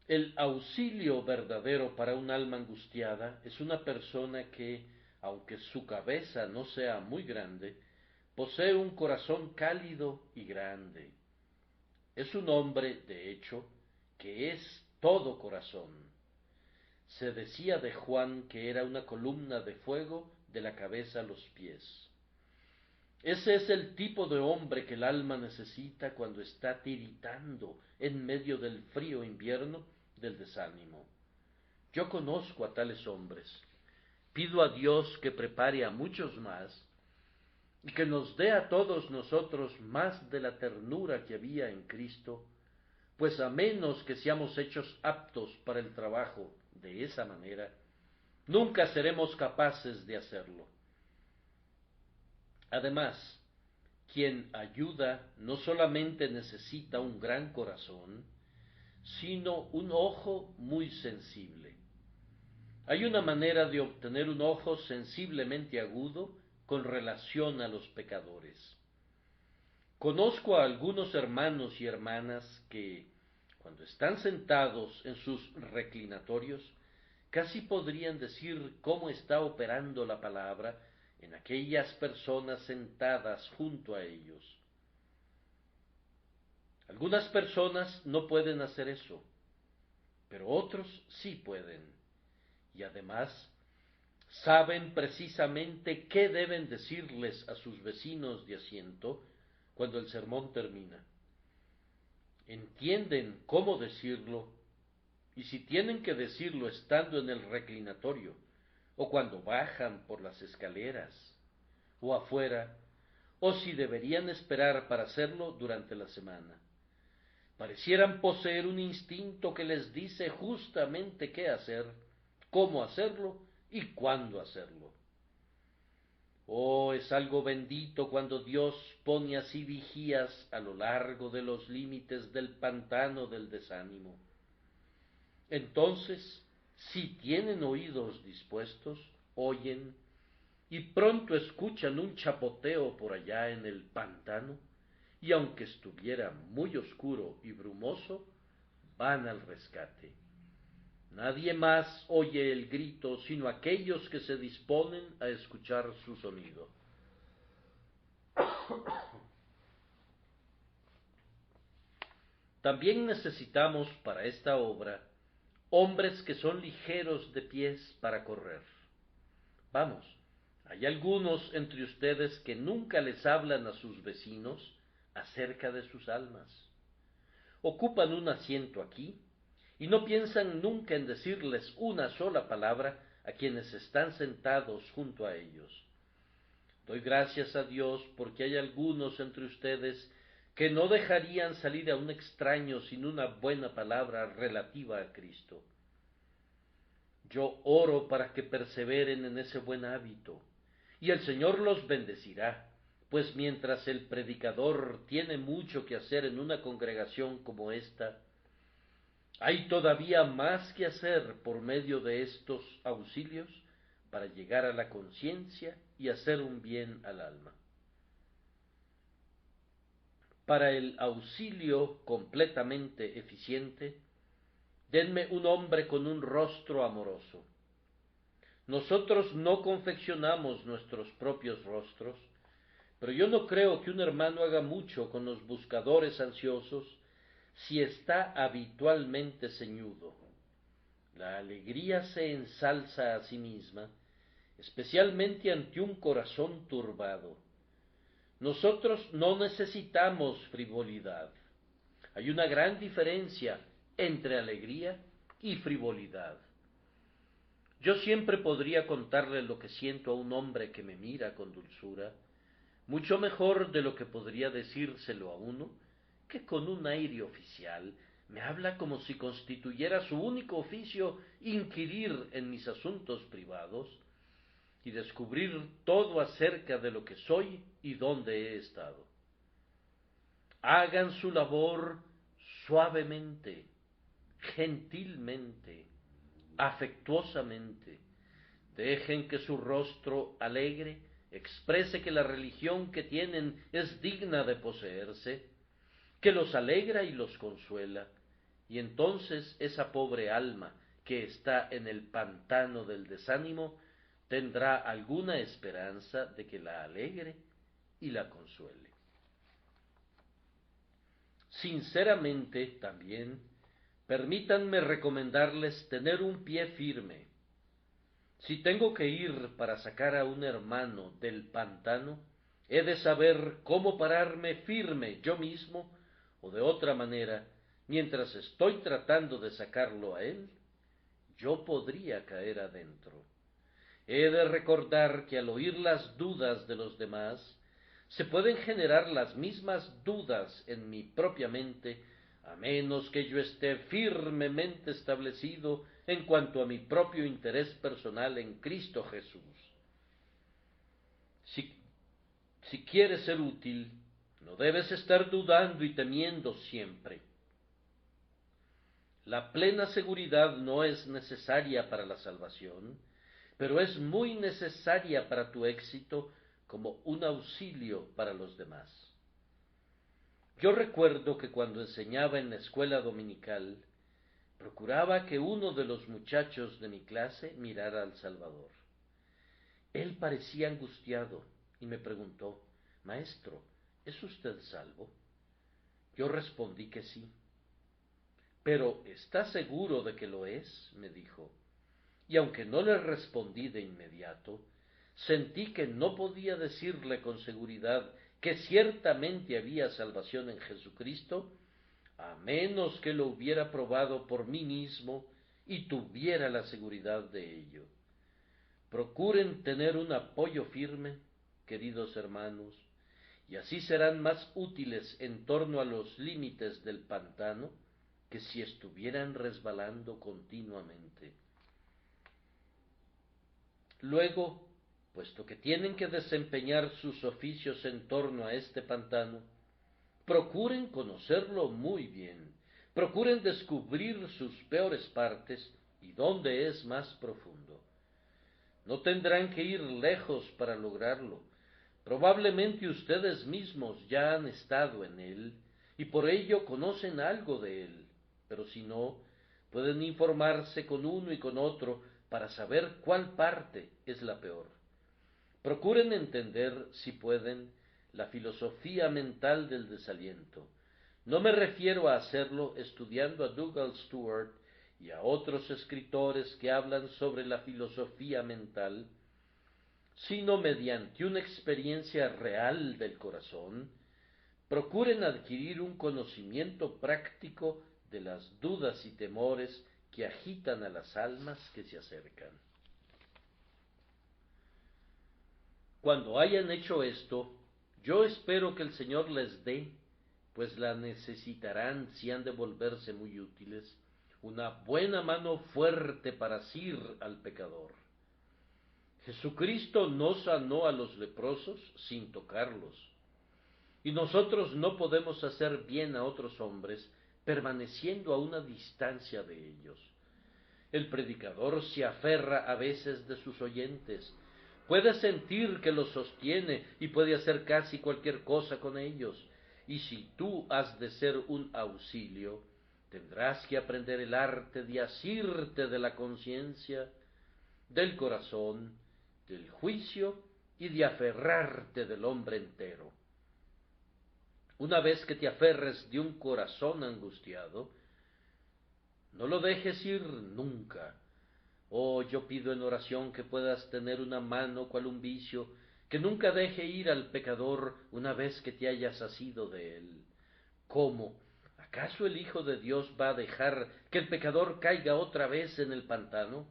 El auxilio verdadero para un alma angustiada es una persona que, aunque su cabeza no sea muy grande, posee un corazón cálido y grande. Es un hombre, de hecho, que es todo corazón. Se decía de Juan que era una columna de fuego de la cabeza a los pies. Ese es el tipo de hombre que el alma necesita cuando está tiritando en medio del frío invierno del desánimo. Yo conozco a tales hombres. Pido a Dios que prepare a muchos más y que nos dé a todos nosotros más de la ternura que había en Cristo, pues a menos que seamos hechos aptos para el trabajo de esa manera, nunca seremos capaces de hacerlo. Además, quien ayuda no solamente necesita un gran corazón, sino un ojo muy sensible. Hay una manera de obtener un ojo sensiblemente agudo con relación a los pecadores. Conozco a algunos hermanos y hermanas que, cuando están sentados en sus reclinatorios, casi podrían decir cómo está operando la palabra en aquellas personas sentadas junto a ellos. Algunas personas no pueden hacer eso, pero otros sí pueden, y además saben precisamente qué deben decirles a sus vecinos de asiento cuando el sermón termina. Entienden cómo decirlo, y si tienen que decirlo estando en el reclinatorio, o cuando bajan por las escaleras, o afuera, o si deberían esperar para hacerlo durante la semana. Parecieran poseer un instinto que les dice justamente qué hacer, cómo hacerlo y cuándo hacerlo. Oh, es algo bendito cuando Dios pone así vigías a lo largo de los límites del pantano del desánimo. Entonces, si tienen oídos dispuestos, oyen y pronto escuchan un chapoteo por allá en el pantano, y aunque estuviera muy oscuro y brumoso, van al rescate. Nadie más oye el grito sino aquellos que se disponen a escuchar su sonido. También necesitamos para esta obra hombres que son ligeros de pies para correr. Vamos, hay algunos entre ustedes que nunca les hablan a sus vecinos acerca de sus almas. Ocupan un asiento aquí y no piensan nunca en decirles una sola palabra a quienes están sentados junto a ellos. Doy gracias a Dios porque hay algunos entre ustedes que no dejarían salir a un extraño sin una buena palabra relativa a Cristo. Yo oro para que perseveren en ese buen hábito, y el Señor los bendecirá, pues mientras el predicador tiene mucho que hacer en una congregación como esta, hay todavía más que hacer por medio de estos auxilios para llegar a la conciencia y hacer un bien al alma. Para el auxilio completamente eficiente, denme un hombre con un rostro amoroso. Nosotros no confeccionamos nuestros propios rostros, pero yo no creo que un hermano haga mucho con los buscadores ansiosos si está habitualmente ceñudo. La alegría se ensalza a sí misma, especialmente ante un corazón turbado. Nosotros no necesitamos frivolidad. Hay una gran diferencia entre alegría y frivolidad. Yo siempre podría contarle lo que siento a un hombre que me mira con dulzura, mucho mejor de lo que podría decírselo a uno que con un aire oficial me habla como si constituyera su único oficio inquirir en mis asuntos privados y descubrir todo acerca de lo que soy y dónde he estado. Hagan su labor suavemente, gentilmente, afectuosamente. Dejen que su rostro alegre exprese que la religión que tienen es digna de poseerse, que los alegra y los consuela, y entonces esa pobre alma que está en el pantano del desánimo tendrá alguna esperanza de que la alegre y la consuele. Sinceramente, también, permítanme recomendarles tener un pie firme. Si tengo que ir para sacar a un hermano del pantano, he de saber cómo pararme firme yo mismo, o de otra manera, mientras estoy tratando de sacarlo a él, yo podría caer adentro. He de recordar que al oír las dudas de los demás, se pueden generar las mismas dudas en mi propia mente, a menos que yo esté firmemente establecido en cuanto a mi propio interés personal en Cristo Jesús. Si quieres ser útil, no debes estar dudando y temiendo siempre. La plena seguridad no es necesaria para la salvación, pero es muy necesaria para tu éxito como un auxilio para los demás. Yo recuerdo que cuando enseñaba en la escuela dominical, procuraba que uno de los muchachos de mi clase mirara al Salvador. Él parecía angustiado y me preguntó: «Maestro, ¿es usted salvo?». Yo respondí que sí. «¿Pero está seguro de que lo es?», me dijo. Y aunque no le respondí de inmediato, sentí que no podía decirle con seguridad que ciertamente había salvación en Jesucristo, a menos que lo hubiera probado por mí mismo y tuviera la seguridad de ello. Procuren tener un apoyo firme, queridos hermanos, y así serán más útiles en torno a los límites del pantano que si estuvieran resbalando continuamente. Luego, puesto que tienen que desempeñar sus oficios en torno a este pantano, procuren conocerlo muy bien, procuren descubrir sus peores partes y dónde es más profundo. No tendrán que ir lejos para lograrlo. Probablemente ustedes mismos ya han estado en él y por ello conocen algo de él, pero si no, pueden informarse con uno y con otro para saber cuál parte es la peor. Procuren entender, si pueden, la filosofía mental del desaliento. No me refiero a hacerlo estudiando a Douglas Stewart y a otros escritores que hablan sobre la filosofía mental, sino mediante una experiencia real del corazón. Procuren adquirir un conocimiento práctico de las dudas y temores que agitan a las almas que se acercan. Cuando hayan hecho esto, yo espero que el Señor les dé, pues la necesitarán si han de volverse muy útiles, una buena mano fuerte para asir al pecador. Jesucristo no sanó a los leprosos sin tocarlos, y nosotros no podemos hacer bien a otros hombres permaneciendo a una distancia de ellos. El predicador se aferra a veces de sus oyentes, puede sentir que los sostiene y puede hacer casi cualquier cosa con ellos, y si tú has de ser un auxilio, tendrás que aprender el arte de asirte de la conciencia, del corazón, del juicio y de aferrarte del hombre entero. Una vez que te aferres de un corazón angustiado, no lo dejes ir nunca. Oh, yo pido en oración que puedas tener una mano cual un vicio, que nunca deje ir al pecador una vez que te hayas asido de él. ¿Cómo? ¿Acaso el Hijo de Dios va a dejar que el pecador caiga otra vez en el pantano?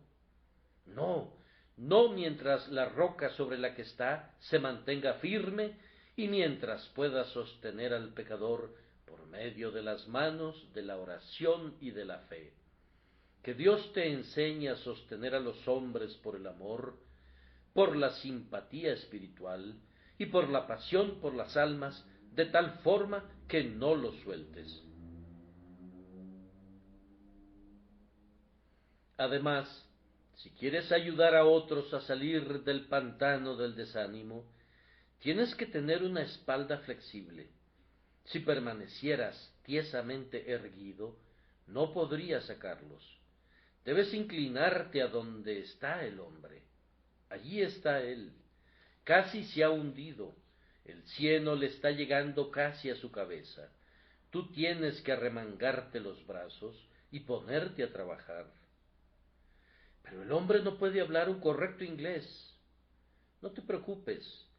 No, no mientras la roca sobre la que está se mantenga firme y mientras pueda sostener al pecador por medio de las manos, de la oración y de la fe. Que Dios te enseñe a sostener a los hombres por el amor, por la simpatía espiritual y por la pasión por las almas, de tal forma que no los sueltes. Además, si quieres ayudar a otros a salir del pantano del desánimo, tienes que tener una espalda flexible. Si permanecieras tiesamente erguido, no podrías sacarlos. Debes inclinarte a donde está el hombre. Allí está él. Casi se ha hundido. El cieno le está llegando casi a su cabeza. Tú tienes que arremangarte los brazos y ponerte a trabajar. Pero el hombre no puede hablar un correcto inglés. No te preocupes.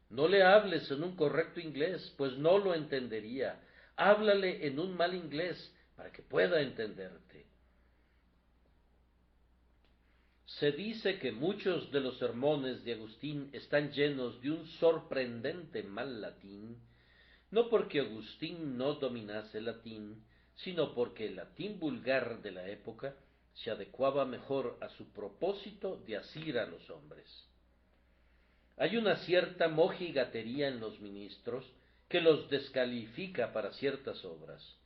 No le hables en un correcto inglés, pues no lo entendería. Háblale en un mal inglés para que pueda entenderte. Se dice que muchos de los sermones de Agustín están llenos de un sorprendente mal latín, no porque Agustín no dominase el latín, sino porque el latín vulgar de la época se adecuaba mejor a su propósito de asir a los hombres. Hay una cierta mojigatería en los ministros que los descalifica para ciertas obras.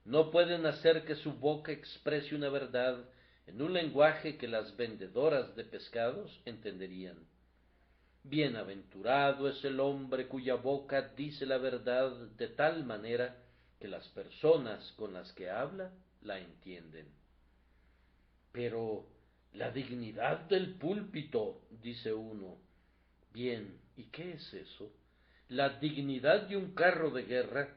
No pueden hacer que su boca exprese una verdad en un lenguaje que las vendedoras de pescados entenderían. Bienaventurado es el hombre cuya boca dice la verdad de tal manera que las personas con las que habla la entienden. Pero la dignidad del púlpito, dice uno. Bien, ¿y qué es eso? La dignidad de un carro de guerra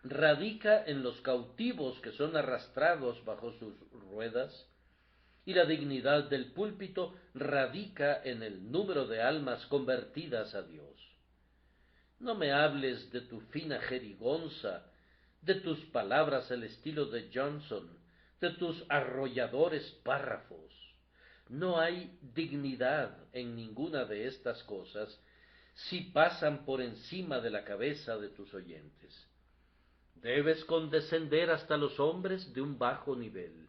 radica en los cautivos que son arrastrados bajo sus ruedas, y la dignidad del púlpito radica en el número de almas convertidas a Dios. No me hables de tu fina jerigonza, de tus palabras al estilo de Johnson, de tus arrolladores párrafos. No hay dignidad en ninguna de estas cosas si pasan por encima de la cabeza de tus oyentes. Debes condescender hasta los hombres de un bajo nivel,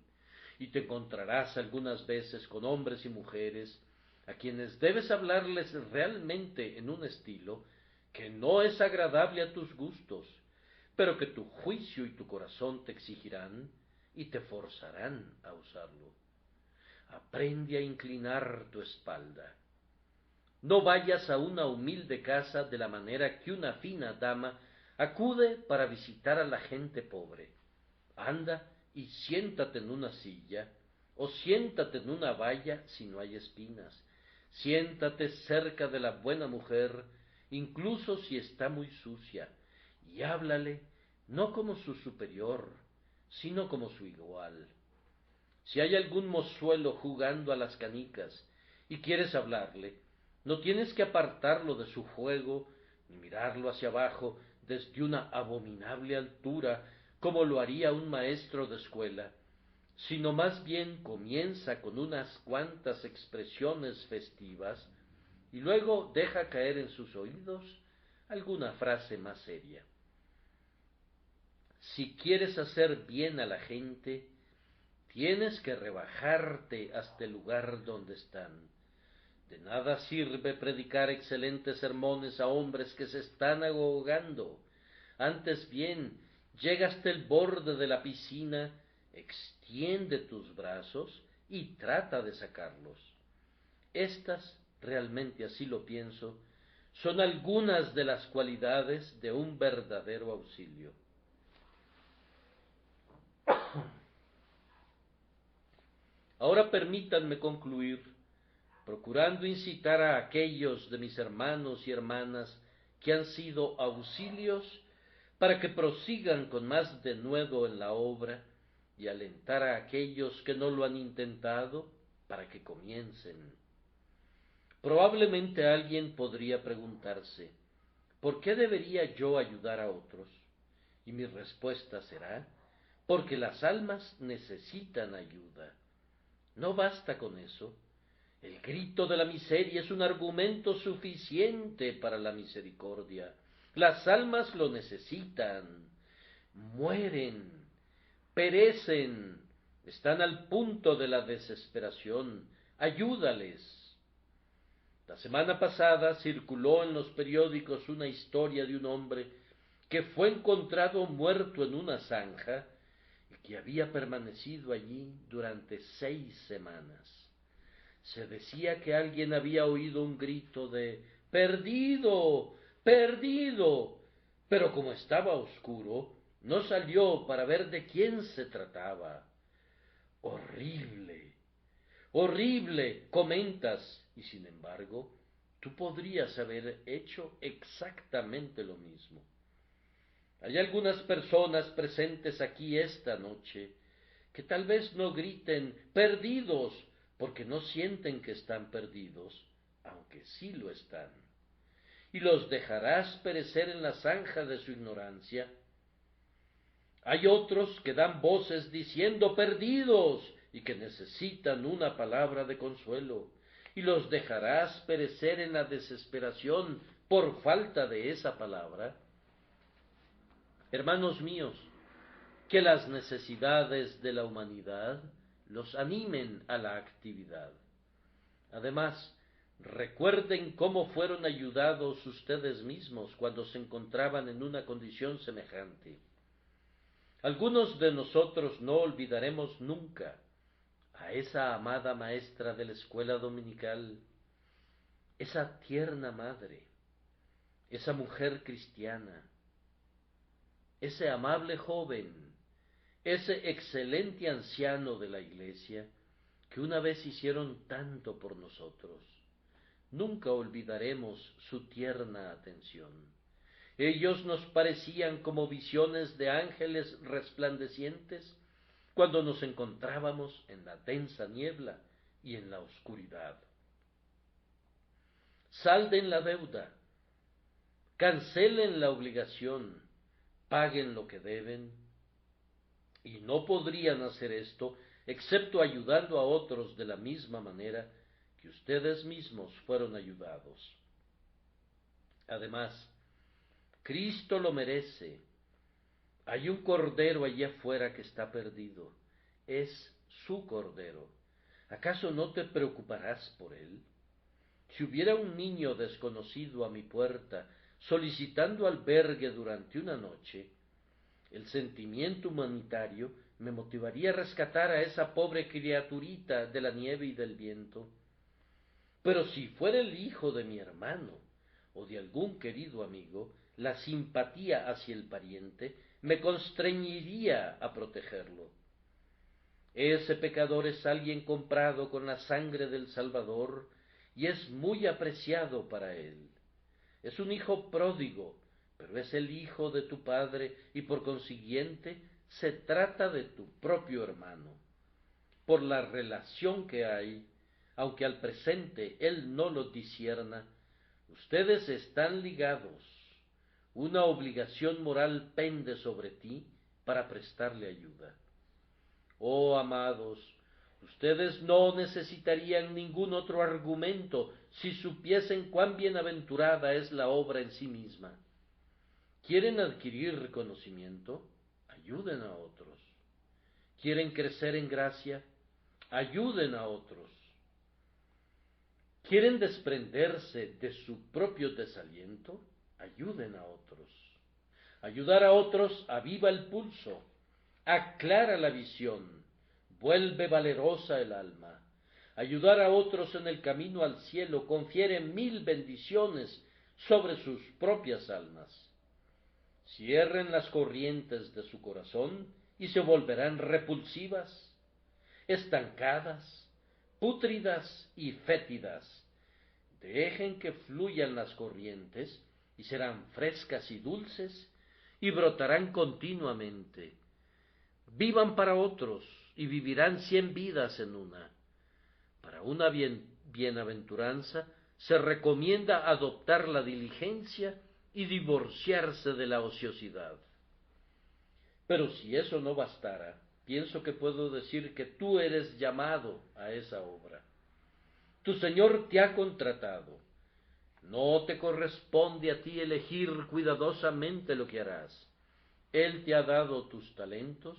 y te encontrarás algunas veces con hombres y mujeres a quienes debes hablarles realmente en un estilo que no es agradable a tus gustos, pero que tu juicio y tu corazón te exigirán y te forzarán a usarlo. Aprende a inclinar tu espalda. No vayas a una humilde casa de la manera que una fina dama acude para visitar a la gente pobre. Anda y siéntate en una silla, o siéntate en una valla si no hay espinas. Siéntate cerca de la buena mujer, incluso si está muy sucia, y háblale no como su superior, sino como su igual. Si hay algún mozuelo jugando a las canicas y quieres hablarle, no tienes que apartarlo de su juego ni mirarlo hacia abajo desde una abominable altura como lo haría un maestro de escuela, sino más bien comienza con unas cuantas expresiones festivas y luego deja caer en sus oídos alguna frase más seria. Si quieres hacer bien a la gente, tienes que rebajarte hasta el lugar donde están. De nada sirve predicar excelentes sermones a hombres que se están ahogando. Antes bien, llega hasta el borde de la piscina, extiende tus brazos y trata de sacarlos. Estas, realmente así lo pienso, son algunas de las cualidades de un verdadero auxilio. Ahora permítanme concluir, procurando incitar a aquellos de mis hermanos y hermanas que han sido auxilios para que prosigan con más denuedo en la obra y alentar a aquellos que no lo han intentado para que comiencen. Probablemente alguien podría preguntarse, ¿por qué debería yo ayudar a otros? Y mi respuesta será, porque las almas necesitan ayuda. No basta con eso. El grito de la miseria es un argumento suficiente para la misericordia. Las almas lo necesitan, mueren, perecen, están al punto de la desesperación. Ayúdales. La semana pasada circuló en los periódicos una historia de un hombre que fue encontrado muerto en una zanja y que había permanecido allí durante 6 semanas. Se decía que alguien había oído un grito de ¡perdido! ¡perdido! Pero como estaba oscuro, no salió para ver de quién se trataba. Horrible, horrible, comentas, y sin embargo, tú podrías haber hecho exactamente lo mismo. Hay algunas personas presentes aquí esta noche que tal vez no griten perdidos porque no sienten que están perdidos, aunque sí lo están. Y los dejarás perecer en la zanja de su ignorancia. Hay otros que dan voces diciendo perdidos y que necesitan una palabra de consuelo, y los dejarás perecer en la desesperación por falta de esa palabra. Hermanos míos, que las necesidades de la humanidad los animen a la actividad. Además, recuerden cómo fueron ayudados ustedes mismos cuando se encontraban en una condición semejante. Algunos de nosotros no olvidaremos nunca a esa amada maestra de la escuela dominical, esa tierna madre, esa mujer cristiana, ese amable joven, ese excelente anciano de la iglesia, que una vez hicieron tanto por nosotros. Nunca olvidaremos su tierna atención. Ellos nos parecían como visiones de ángeles resplandecientes cuando nos encontrábamos en la densa niebla y en la oscuridad. Salden la deuda, cancelen la obligación, paguen lo que deben, y no podrían hacer esto excepto ayudando a otros de la misma manera que ustedes mismos fueron ayudados. Además, Cristo lo merece. Hay un cordero allá afuera que está perdido. Es su cordero. ¿Acaso no te preocuparás por él? Si hubiera un niño desconocido a mi puerta solicitando albergue durante una noche, el sentimiento humanitario me motivaría a rescatar a esa pobre criaturita de la nieve y del viento. Pero si fuera el hijo de mi hermano o de algún querido amigo, la simpatía hacia el pariente me constreñiría a protegerlo. Ese pecador es alguien comprado con la sangre del Salvador y es muy apreciado para él. Es un hijo pródigo, pero es el hijo de tu padre y por consiguiente se trata de tu propio hermano. Por la relación que hay, aunque al presente él no lo discierna, ustedes están ligados. Una obligación moral pende sobre ti para prestarle ayuda. Oh amados, ustedes no necesitarían ningún otro argumento si supiesen cuán bienaventurada es la obra en sí misma. ¿Quieren adquirir reconocimiento? Ayuden a otros. ¿Quieren crecer en gracia? Ayuden a otros. ¿Quieren desprenderse de su propio desaliento? Ayuden a otros. Ayudar a otros aviva el pulso, aclara la visión, vuelve valerosa el alma. Ayudar a otros en el camino al cielo confiere 1000 bendiciones sobre sus propias almas. Cierren las corrientes de su corazón y se volverán repulsivas, estancadas, pútridas y fétidas. Dejen que fluyan las corrientes y serán frescas y dulces y brotarán continuamente. Vivan para otros y vivirán 100 vidas en una. Para una bienaventuranza se recomienda adoptar la diligencia y divorciarse de la ociosidad. Pero si eso no bastara, pienso que puedo decir que tú eres llamado a esa obra. Tu Señor te ha contratado. No te corresponde a ti elegir cuidadosamente lo que harás. Él te ha dado tus talentos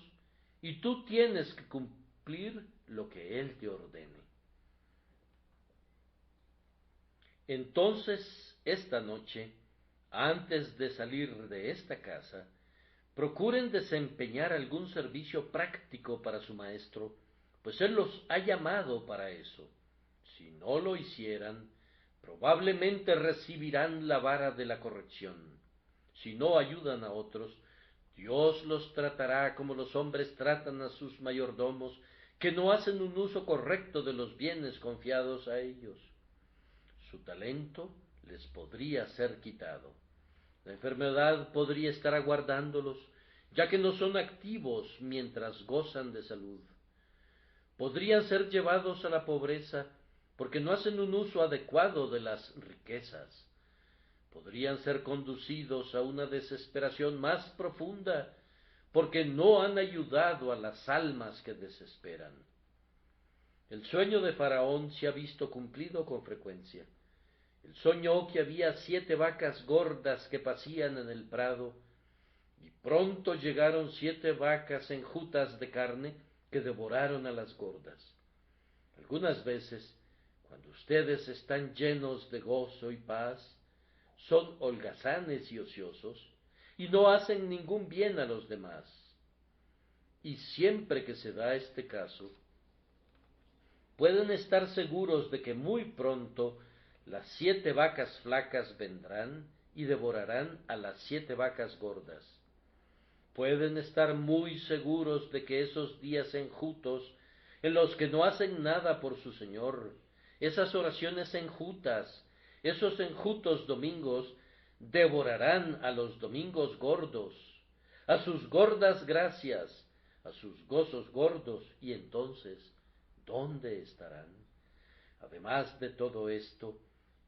y tú tienes que cumplir lo que Él te ordene. Entonces, esta noche, antes de salir de esta casa, procuren desempeñar algún servicio práctico para su maestro, pues Él los ha llamado para eso. Si no lo hicieran, probablemente recibirán la vara de la corrección. Si no ayudan a otros, Dios los tratará como los hombres tratan a sus mayordomos, que no hacen un uso correcto de los bienes confiados a ellos. Su talento les podría ser quitado. La enfermedad podría estar aguardándolos, ya que no son activos mientras gozan de salud. Podrían ser llevados a la pobreza porque no hacen un uso adecuado de las riquezas. Podrían ser conducidos a una desesperación más profunda porque no han ayudado a las almas que desesperan. El sueño de Faraón se ha visto cumplido con frecuencia. Él soñó que había 7 vacas gordas que pacían en el prado, y pronto llegaron 7 vacas enjutas de carne que devoraron a las gordas. Algunas veces, cuando ustedes están llenos de gozo y paz, son holgazanes y ociosos, y no hacen ningún bien a los demás. Y siempre que se da este caso, pueden estar seguros de que muy pronto las 7 vacas flacas vendrán y devorarán a las 7 vacas gordas. Pueden estar muy seguros de que esos días enjutos, en los que no hacen nada por su Señor, esas oraciones enjutas, esos enjutos domingos, devorarán a los domingos gordos, a sus gordas gracias, a sus gozos gordos, y entonces, ¿dónde estarán? Además de todo esto,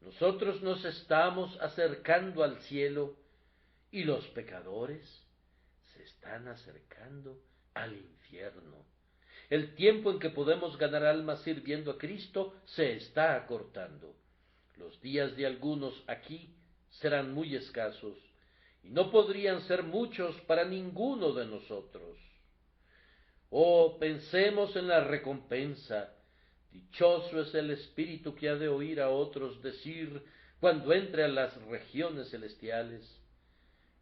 nosotros nos estamos acercando al cielo y los pecadores se están acercando al infierno. El tiempo en que podemos ganar almas sirviendo a Cristo se está acortando. Los días de algunos aquí serán muy escasos y no podrían ser muchos para ninguno de nosotros. Oh, pensemos en la recompensa. Dichoso es el espíritu que ha de oír a otros decir cuando entre a las regiones celestiales: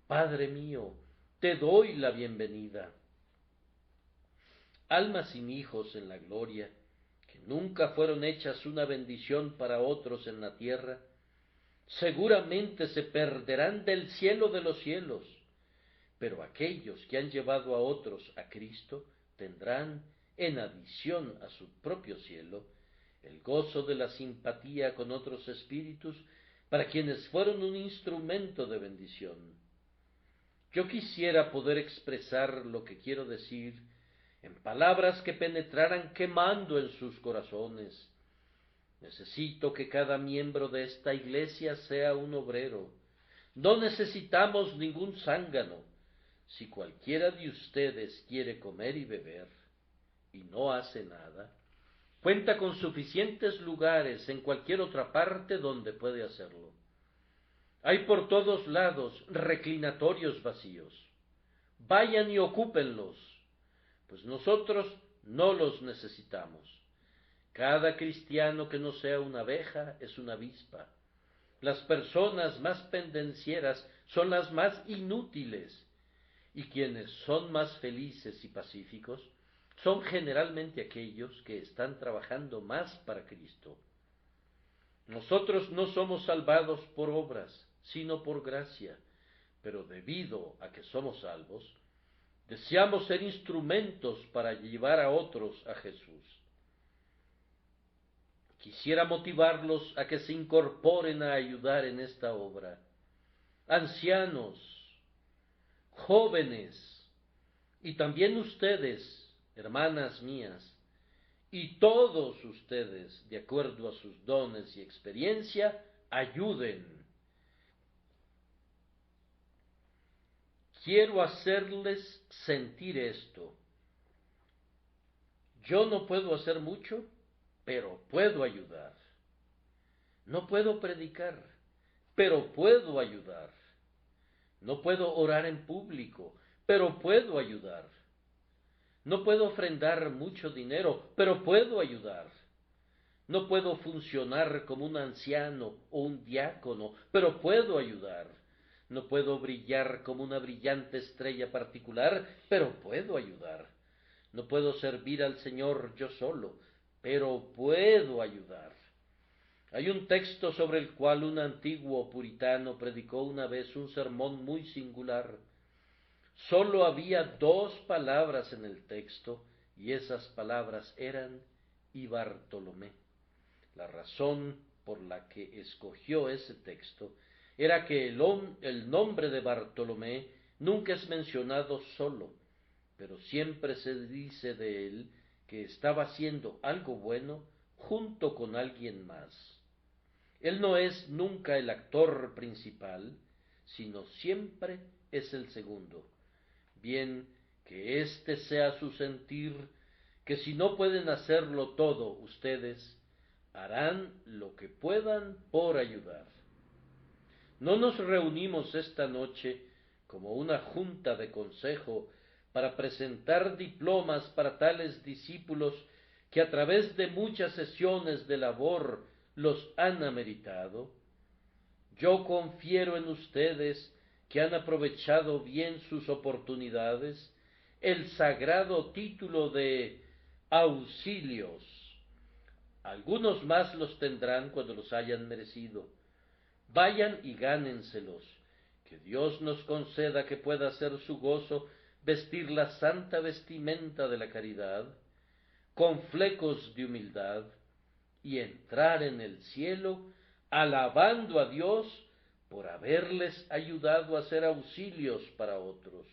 Padre mío, te doy la bienvenida. Almas sin hijos en la gloria, que nunca fueron hechas una bendición para otros en la tierra, seguramente se perderán del cielo de los cielos, pero aquellos que han llevado a otros a Cristo tendrán en adición a su propio cielo, el gozo de la simpatía con otros espíritus para quienes fueron un instrumento de bendición. Yo quisiera poder expresar lo que quiero decir en palabras que penetraran quemando en sus corazones. Necesito que cada miembro de esta iglesia sea un obrero. No necesitamos ningún zángano. Si cualquiera de ustedes quiere comer y beber y no hace nada, cuenta con suficientes lugares en cualquier otra parte donde puede hacerlo. Hay por todos lados reclinatorios vacíos. Vayan y ocúpenlos, pues nosotros no los necesitamos. Cada cristiano que no sea una abeja es una avispa. Las personas más pendencieras son las más inútiles, y quienes son más felices y pacíficos son generalmente aquellos que están trabajando más para Cristo. Nosotros no somos salvados por obras, sino por gracia, pero debido a que somos salvos, deseamos ser instrumentos para llevar a otros a Jesús. Quisiera motivarlos a que se incorporen a ayudar en esta obra. Ancianos, jóvenes, y también ustedes, hermanas mías, y todos ustedes, de acuerdo a sus dones y experiencia, ayuden. Quiero hacerles sentir esto. Yo no puedo hacer mucho, pero puedo ayudar. No puedo predicar, pero puedo ayudar. No puedo orar en público, pero puedo ayudar. No puedo ofrendar mucho dinero, pero puedo ayudar. No puedo funcionar como un anciano o un diácono, pero puedo ayudar. No puedo brillar como una brillante estrella particular, pero puedo ayudar. No puedo servir al Señor yo solo, pero puedo ayudar. Hay un texto sobre el cual un antiguo puritano predicó una vez un sermón muy singular. Sólo había dos palabras en el texto, y esas palabras eran y Bartolomé. La razón por la que escogió ese texto era que el nombre de Bartolomé nunca es mencionado solo, pero siempre se dice de él que estaba haciendo algo bueno junto con alguien más. Él no es nunca el actor principal, sino siempre es el segundo. Bien, que este sea su sentir, que si no pueden hacerlo todo ustedes, harán lo que puedan por ayudar. No nos reunimos esta noche como una junta de consejo para presentar diplomas para tales discípulos que a través de muchas sesiones de labor los han ameritado. Yo confiero en ustedes que han aprovechado bien sus oportunidades el sagrado título de auxilios. Algunos más los tendrán cuando los hayan merecido. Vayan y gánenselos. Que Dios nos conceda que pueda ser su gozo vestir la santa vestimenta de la caridad, con flecos de humildad, y entrar en el cielo alabando a Dios por haberles ayudado a ser auxilios para otros.